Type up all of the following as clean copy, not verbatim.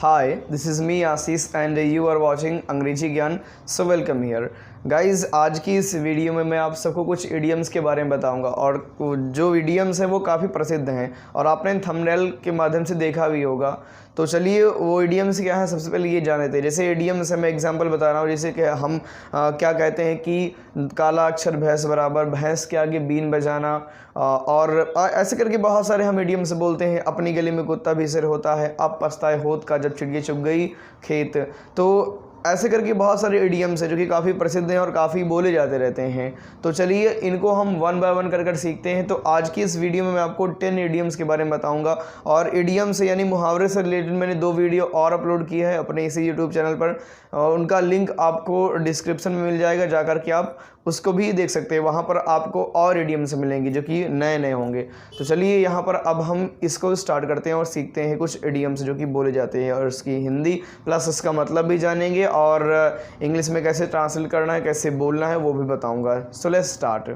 Hi, this is me Ashish and you are watching अंग्रेजी ज्ञान. So welcome here guys. आज की इस वीडियो में मैं आप सबको कुछ इडियम्स के बारे में बताऊंगा और जो इडियम्स हैं वो काफ़ी प्रसिद्ध हैं और आपने थंबनेल के माध्यम से देखा भी होगा. तो चलिए वो इडियम्स क्या हैं सबसे पहले ये जान लेते हैं. जैसे इडियम्स है, मैं एग्जांपल बता रहा हूँ. जैसे कि हम क्या कहते हैं कि काला अक्षर भैंस बराबर, भैंस के आगे बीन बजाना, और ऐसे करके बहुत सारे हम इडियम्स बोलते हैं. अपनी गली में कुत्ता भी सिर होता है, अब पछताए होत का जब चिड़िया चुग गई खेत. तो ऐसे करके बहुत सारे इडियम्स हैं जो कि काफ़ी प्रसिद्ध हैं और काफ़ी बोले जाते रहते हैं. तो चलिए इनको हम वन बाय वन कर सीखते हैं. तो आज की इस वीडियो में मैं आपको 10 इडियम्स के बारे में बताऊंगा. और इडियम से यानी मुहावरे से रिलेटेड मैंने 2 वीडियो और अपलोड किए हैं अपने इसी यूट्यूब चैनल पर. उनका लिंक आपको डिस्क्रिप्शन में मिल जाएगा, जाकर के आप उसको भी देख सकते हैं. वहाँ पर आपको और इडियम्स मिलेंगी जो कि नए नए होंगे. तो चलिए यहाँ पर अब हम इसको स्टार्ट करते हैं और सीखते हैं कुछ इडियम्स जो कि बोले जाते हैं और उसकी हिंदी प्लस इसका मतलब भी जानेंगे और इंग्लिश में कैसे ट्रांसलेट करना है, कैसे बोलना है वो भी बताऊँगा. So let's start.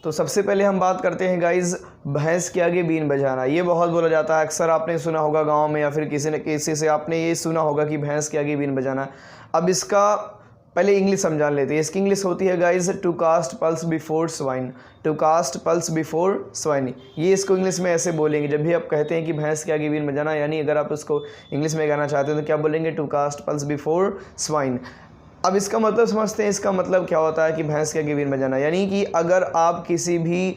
तो सबसे पहले हम बात करते हैं गाइज़, भैंस के आगे बीन बजाना. ये बहुत बोला जाता है, अक्सर आपने सुना होगा गांव में या फिर किसी न किसी से आपने ये सुना होगा कि भैंस के आगे बीन बजाना. अब इसका पहले इंग्लिश समझा लेते हैं. इसकी इंग्लिश होती है guys to cast pearls before swine. To cast pearls before swine, ये इसको इंग्लिश में ऐसे बोलेंगे. जब भी आप कहते हैं कि भैंस के आगे बीन बजाना, यानी अगर आप उसको इंग्लिश में कहना चाहते हैं तो क्या बोलेंगे, to cast pearls before swine. अब इसका मतलब समझते हैं. इसका मतलब क्या होता है कि भैंस के आगे बीन बजाना, यानी कि अगर आप किसी भी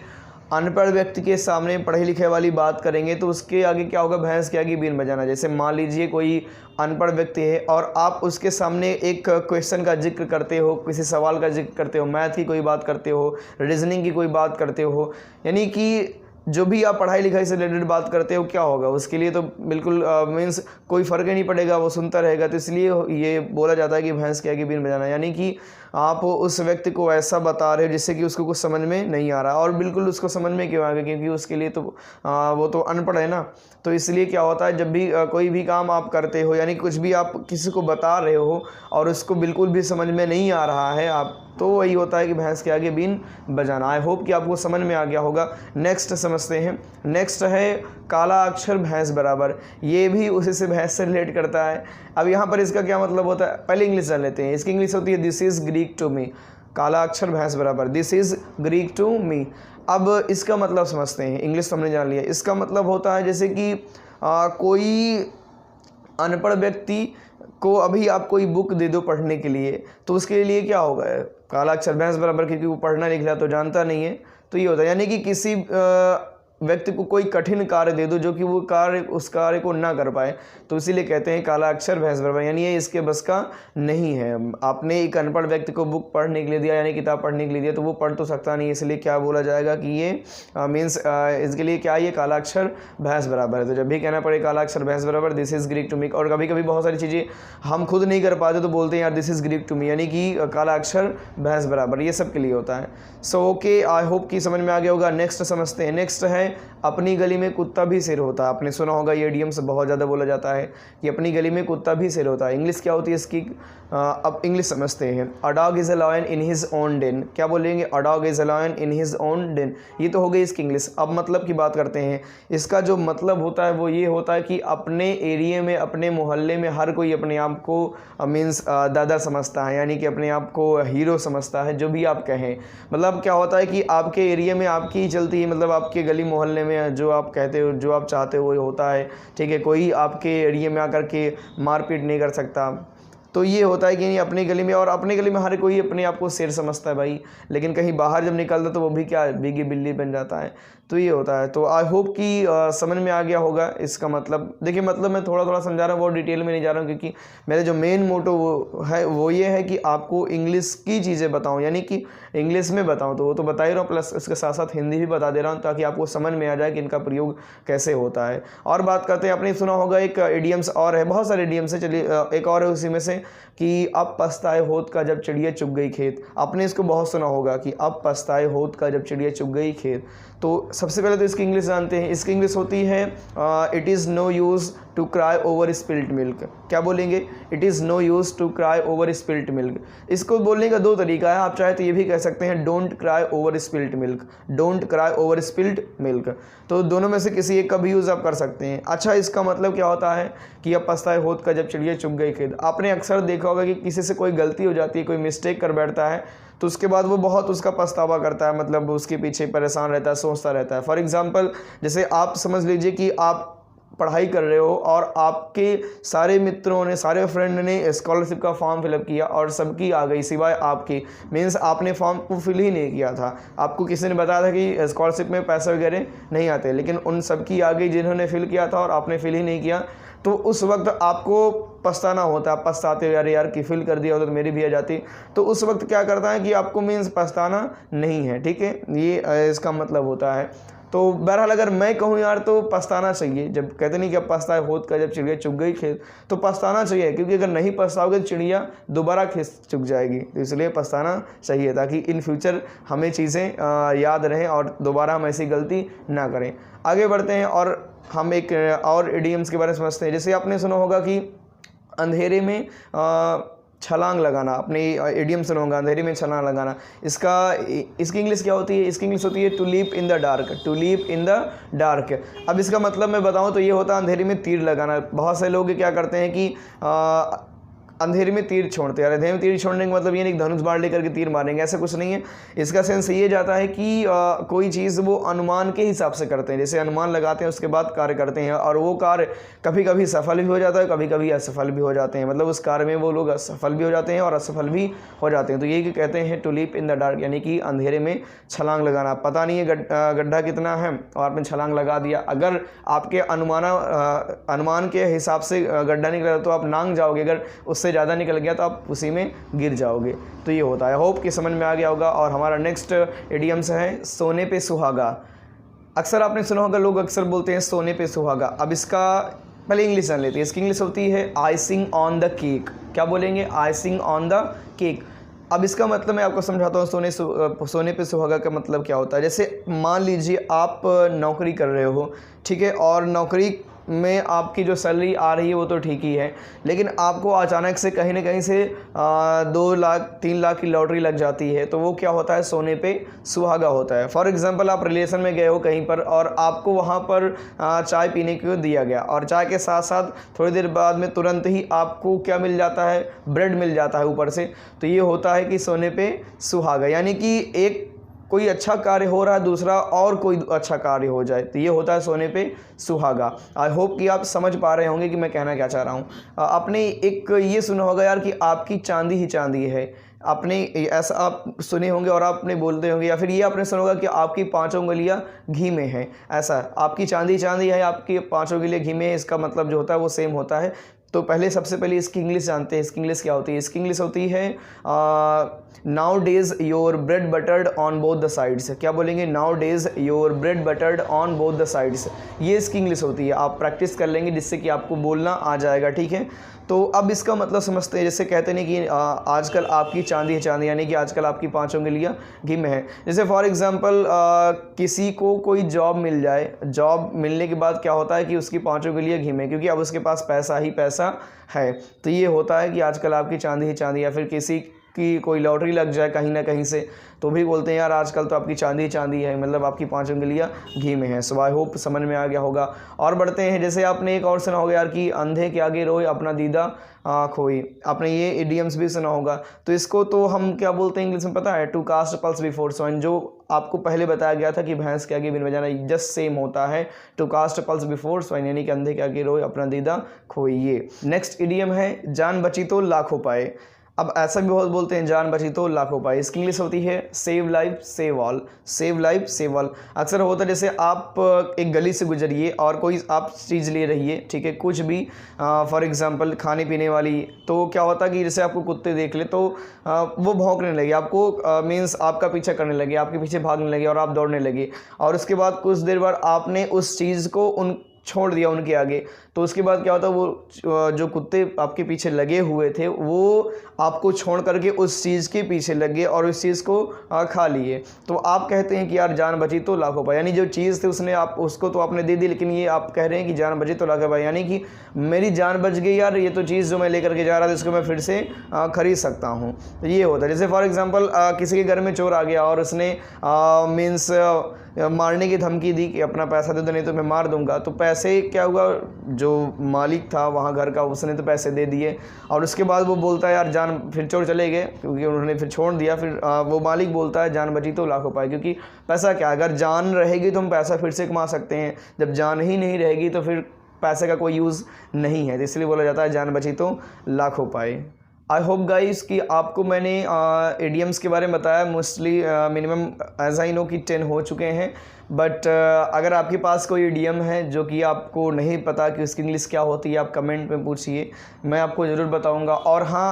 अनपढ़ व्यक्ति के सामने पढ़े लिखे वाली बात करेंगे तो उसके आगे क्या होगा, भैंस के आगे बीन बजाना. जैसे मान लीजिए कोई अनपढ़ व्यक्ति है और आप उसके सामने एक क्वेश्चन का जिक्र करते हो, किसी सवाल का जिक्र करते हो, मैथ की कोई बात करते हो, रीजनिंग की कोई बात करते हो, यानी कि जो भी आप पढ़ाई लिखाई से रिलेटेड बात करते हो, क्या होगा उसके लिए तो बिल्कुल मीन्स कोई फ़र्क ही नहीं पड़ेगा, वो सुनता रहेगा. तो इसलिए ये बोला जाता है कि भैंस के आगे बीन बजाना, यानी कि आप उस व्यक्ति को ऐसा बता रहे हो जिससे कि उसको कुछ समझ में नहीं आ रहा. और बिल्कुल उसको समझ में क्यों आएगा, क्योंकि उसके लिए तो वो तो अनपढ़ है ना. तो इसलिए क्या होता है, जब भी कोई भी काम आप करते हो, यानी कुछ भी आप किसी को बता रहे हो और उसको बिल्कुल भी समझ में नहीं आ रहा है आप, तो वही होता है कि भैंस के आगे बीन बजाना. आई होप कि आपको समझ में आ गया होगा. नेक्स्ट समझते हैं. नेक्स्ट है काला अक्षर भैंस बराबर. ये भी उसी से भैंस से रिलेट करता है. अब यहाँ पर इसका क्या मतलब होता है, पहले इंग्लिश जान लेते हैं. इसकी इंग्लिश होती है this is Greek to me. काला अक्षर भैंस बराबर, this is Greek to me. अब इसका मतलब समझते हैं. इंग्लिश हमने जान लिया. इसका मतलब होता है जैसे कि कोई अनपढ़ व्यक्ति को अभी आप कोई बुक दे दो पढ़ने के लिए, तो उसके लिए क्या होगा, काला अक्षर भैंस बराबर, क्योंकि वो पढ़ना लिखना तो जानता नहीं है. तो ये होता है, यानी कि किसी व्यक्ति को कोई कठिन कार्य दे दो जो कि वो कार्य उस कार्य को ना कर पाए, तो इसीलिए कहते हैं काला अक्षर भैंस बराबर, यानी ये इसके बस का नहीं है. आपने एक अनपढ़ व्यक्ति को बुक पढ़ने के लिए दिया, यानी किताब पढ़ने के लिए दिया, तो वो पढ़ तो सकता नहीं, इसलिए क्या बोला जाएगा कि ये मीन्स इसके लिए क्या, ये काला अक्षर भैंस बराबर है. तो जब भी कहना पड़े काला अक्षर भैंस बराबर, this is Greek to me. और कभी कभी बहुत सारी चीज़ें हम खुद नहीं कर पाते तो बोलते हैं यार this is Greek to me, यानी कि काला अक्षर भैंस बराबर. ये सब के लिए होता है. सो ओके, आई होप कि समझ में आ गया होगा. नेक्स्ट समझते हैं. नेक्स्ट है अपनी गली में कुत्ता भी सिर होता है. आपने सुना होगा, ये इडियम से बहुत ज़्यादा बोला जाता है कि अपनी गली में कुत्ता भी सिर होता है. इंग्लिश क्या होती है इसकी, अब इंग्लिश समझते हैं. A dog is a lion in his own den. क्या बोलेंगे, a dog is a lion in his own den. ये तो हो गई इसकी इंग्लिश. अब मतलब की बात करते हैं. इसका जो मतलब होता है वो ये होता है कि अपने एरिया में, अपने मोहल्ले में हर कोई अपने आप को मीन्स दादा समझता है, यानी कि अपने आप को हीरो समझता है, जो भी आप कहें. मतलब क्या होता है कि आपके एरिया में आपकी ही चलती है, मतलब आपके गली मोहल्ले में जो आप कहते हो, जो आप चाहते हो वो होता है. ठीक है, कोई आपके एरिया में आकर के मारपीट नहीं कर सकता. तो ये होता है कि नहीं, अपनी गली में, और अपनी गली में हर कोई अपने आप को शेर समझता है भाई, लेकिन कहीं बाहर जब निकलता तो वो भी क्या, भीगी बिल्ली बन जाता है. तो ये होता है. तो आई होप कि समझ में आ गया होगा इसका मतलब. देखिए मतलब मैं थोड़ा थोड़ा समझा रहा हूँ, बहुत डिटेल में नहीं जा रहा हूँ, क्योंकि मेरा जो मेन मोटो वो ये है कि आपको इंग्लिश की चीज़ें बताऊँ, यानी कि इंग्लिश में बताऊँ. तो वो तो बता ही रहा हूँ, प्लस इसके साथ साथ हिंदी भी बता दे रहा हूँ ताकि आपको समझ में आ जाए कि इनका प्रयोग कैसे होता है. और बात करते हैं, आपने सुना होगा एक इडियम्स और है, बहुत सारे इडियम्स है. चलिए एक और है उसी में से कि अब पछताए होत का जब चिड़िया चुग गई खेत. आपने इसको बहुत सुना होगा कि अब पछताए होत का जब चिड़िया चुग गई खेत. तो सबसे पहले तो इसकी इंग्लिश जानते हैं। इसकी इंग्लिश होती है it is no use to cry over spilt milk. क्या बोलेंगे? It is no use to cry over spilt milk. इसको बोलने का दो तरीका है, आप चाहे तो ये भी कह सकते हैं don't cry over spilt milk, don't cry over spilt milk. तो दोनों में से किसी एक का भी यूज़ आप कर सकते हैं। अच्छा, इसका मतलब क्या होता है कि अब पछताए होत का जब चिड़िया चुग गई खेत। आपने अक्सर देखा होगा कि किसी से कोई गलती हो जाती है, कोई मिस्टेक कर बैठता है, तो उसके बाद वो बहुत उसका पछतावा करता है, मतलब उसके पीछे परेशान रहता है, सोचता रहता है। फॉर एग्जांपल, जैसे आप समझ लीजिए कि आप पढ़ाई कर रहे हो और आपके सारे मित्रों ने, सारे फ्रेंड ने स्कॉलरशिप का फॉर्म फिलअप किया और सबकी आ गई सिवाय आपकी। मीन्स आपने फॉर्म को फिल ही नहीं किया था, आपको किसी ने बताया था कि स्कॉलरशिप में पैसे वगैरह नहीं आते, लेकिन उन सबकी आ गई जिन्होंने फिल किया था और आपने फिल ही नहीं किया। तो उस वक्त आपको पछताना होता है, पछताते यार यार कि फिल कर दिया होता तो मेरी भी आ जाती। तो उस वक्त क्या करता है कि आपको मीन्स पछताना नहीं है, ठीक है, ये इसका मतलब होता है। तो बहरहाल अगर मैं कहूँ यार तो पछताना चाहिए। जब कहते नहीं कि अब पछताए होत का जब चिड़िया चुग गई खेत, तो पछताना चाहिए, क्योंकि अगर नहीं पछताओगे तो चिड़िया दोबारा खेत चुग जाएगी। तो इसलिए पछताना चाहिए ताकि इन फ्यूचर हमें चीज़ें याद रहें और दोबारा हम ऐसी गलती ना करें। आगे बढ़ते हैं और हम एक और इडियम्स के बारे में समझते हैं। जैसे आपने सुना होगा कि अंधेरे में छलांग लगाना, अपने इडियम सुना होगा अंधेरे में छलांग लगाना। इसकी इंग्लिश क्या होती है? इसकी इंग्लिश होती है to leap in the dark, to leap in the dark. अब इसका मतलब मैं बताऊं तो ये होता है अंधेरे में तीर लगाना। बहुत से लोग क्या करते हैं कि अंधेरे में तीर छोड़ते हैं। अंधेरे में तीर छोड़ने का मतलब ये नहीं कि धनुष बाण लेकर के तीर मारेंगे, ऐसा कुछ नहीं है। इसका सेंस ये जाता है कि कोई चीज़ वो अनुमान के हिसाब से करते हैं। जैसे अनुमान लगाते हैं उसके बाद कार्य करते हैं, और वो कार्य कभी कभी सफल भी हो जाता है, कभी कभी असफल भी हो जाते हैं। मतलब उस कार्य में वो लोग सफल भी हो जाते हैं और असफल भी हो जाते हैं। तो यही कहते हैं to leap in the dark, यानी कि अंधेरे में छलांग लगाना। पता नहीं है गड्ढा कितना है और आपने छलांग लगा दिया। अगर आपके अनुमान के हिसाब से गड्ढा निकला तो आप नांग जाओगे, अगर उससे ज़्यादा निकल गया तो आप उसी में गिर जाओगे। तो ये होता है। होप कि समझ में आ गया होगा। और हमारा नेक्स्ट इडियम्स है सोने पे सुहागा। अक्सर आपने सुना होगा, लोग अक्सर बोलते हैं सोने पे सुहागा। अब इसका पहले इंग्लिश जान लेते हैं। इसकी इंग्लिश होती है आइसिंग ऑन द केक। क्या बोलेंगे? Icing on the cake. अब इसका मतलब मैं आपको समझाता हूँ सोने पे सुहागा का मतलब क्या होता है। जैसे मान लीजिए आप नौकरी कर रहे हो, ठीक है, और नौकरी में आपकी जो सैलरी आ रही है वो तो ठीक ही है, लेकिन आपको अचानक से कहीं ना कहीं से 2 लाख 3 लाख की लॉटरी लग जाती है। तो वो क्या होता है? सोने पे सुहागा होता है। फॉर एग्जांपल, आप रिलेशन में गए हो कहीं पर और आपको वहाँ पर चाय पीने को दिया गया, और चाय के साथ साथ थोड़ी देर बाद में तुरंत ही आपको क्या मिल जाता है? ब्रेड मिल जाता है ऊपर से। तो ये होता है कि सोने पे सुहागा, यानी कि एक कोई अच्छा कार्य हो रहा है, दूसरा और कोई अच्छा कार्य हो जाए, तो ये होता है सोने पे सुहागा। आई होप कि आप समझ पा रहे होंगे कि मैं कहना क्या चाह रहा हूँ। आपने एक ये सुना होगा यार कि आपकी चांदी ही चांदी है। आपने ऐसा आप सुने होंगे और आपने बोलते होंगे, या फिर ये आपने सुना होगा कि आपकी 5 उंगलियां घी में हैं। ऐसा आपकी चांदी चांदी है, आपकी 5 उंगलियां घी में है, इसका मतलब जो होता है वो सेम होता है। तो पहले सबसे पहले इसकी इंग्लिश जानते हैं। इसकी इंग्लिश क्या होती है? इसकी इंग्लिश होती है nowadays your bread buttered on both the sides. क्या बोलेंगे? Nowadays your bread buttered on both the sides. ये इसकी इंग्लिश होती है। आप प्रैक्टिस कर लेंगे जिससे कि आपको बोलना आ जाएगा, ठीक है। तो अब इसका मतलब समझते हैं। जैसे कहते नहीं कि आजकल आपकी चांदी है चांदी, यानी कि आजकल आपकी 5 उंगलियां घी में है। जैसे फॉर एग्जांपल किसी को कोई जॉब मिल जाए, जॉब मिलने के बाद क्या होता है कि उसकी 5 उंगलियां घी में, क्योंकि अब उसके पास पैसा ही पैसा है। तो ये होता है कि आजकल आपकी चांदी ही चांदी। या फिर किसी की कोई लॉटरी लग जाए कहीं ना कहीं से, तो भी बोलते हैं यार आजकल तो आपकी चांदी ही चांदी है, मतलब आपकी 5 उंगलियां घी में है। सो आई होप समझ में आ गया होगा। और बढ़ते हैं। जैसे आपने एक और सुना होगा यार कि अंधे के आगे रोए अपना दीदा खोई। आपने ये इडियम्स भी सुना होगा। तो इसको तो हम क्या बोलते हैं इंग्लिश में पता है? To cast pearls before swine. जो आपको पहले बताया गया था कि भैंस के आगे बिन बजाना, जस्ट सेम होता है टू कास्ट पल्स बिफोर स्वॉइन, यानी कि अंधे के आगे रोए अपना दीदा खोई। ये नेक्स्ट इडियम है जान बची तो लाखों पाए। अब ऐसा भी बहुत बोलते हैं जान बची तो लाखों पाए। इसकी इंग्लिश होती है save life save all, save life save all. अक्सर होता है जैसे आप एक गली से गुजरिए और कोई आप चीज़ ले रही है, ठीक है, कुछ भी, फॉर एग्जांपल खाने पीने वाली। तो क्या होता है कि जैसे आपको कुत्ते देख ले तो वो भौंकने लगे, आपको मीन्स आपका पीछा करने लगे, आपके पीछे भागने लगे और आप दौड़ने लगे। और उसके बाद कुछ देर बाद आपने उस चीज़ को उन छोड़ दिया उनके आगे, तो उसके बाद क्या होता, वो जो कुत्ते आपके पीछे लगे हुए थे वो आपको छोड़ करके उस चीज़ के पीछे लगे और उस चीज़ को खा लिए। तो आप कहते हैं कि यार जान बची तो लाखों पाए, यानी जो चीज़ थी उसने आप उसको तो आपने दे दी, लेकिन ये आप कह रहे हैं कि जान बची तो लाखों पाए, यानी कि मेरी जान बच गई यार, ये तो चीज़ जो मैं लेकर के जा रहा था इसको मैं फिर से ख़रीद सकता हूँ। तो ये होता है। जैसे फॉर एग्ज़ाम्पल किसी के घर में चोर आ गया और उसने मीन्स मारने की धमकी दी कि अपना पैसा दे दो नहीं तो मैं मार दूंगा। तो पैसे क्या हुआ, जो मालिक था वहाँ घर का उसने तो पैसे दे दिए और उसके बाद वो बोलता है यार जान, फिर चोर चले गए क्योंकि उन्होंने फिर छोड़ दिया। फिर वो मालिक बोलता है जान बची तो लाखों पाए, क्योंकि पैसा क्या, अगर जान रहेगी तो हम पैसा फिर से कमा सकते हैं, जब जान ही नहीं रहेगी तो फिर पैसे का कोई यूज़ नहीं है। तो इसलिए बोला जाता है जान बची तो लाखों पाए। आई होप गाइस कि आपको मैंने इडियम्स के बारे में बताया। Mostly minimum age I know कि 10 हो चुके हैं, बट अगर आपके पास कोई इडियम है जो कि आपको नहीं पता कि उसकी इंग्लिश क्या होती है, आप कमेंट में पूछिए, मैं आपको ज़रूर बताऊंगा। और हाँ,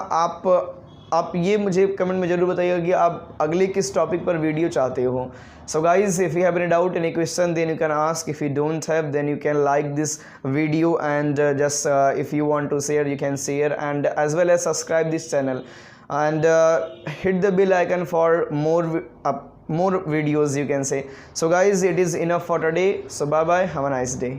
आप ये मुझे कमेंट में ज़रूर बताइएगा कि आप अगले किस टॉपिक पर वीडियो चाहते हो। So guys, if you have any doubt, any question, then you can ask. If you don't have, then you can like this video, and just if you want to share, you can share, and as well as subscribe this channel, and hit the bell icon for more videos, you can say. So guys, it is enough for today. So bye bye, have a nice day.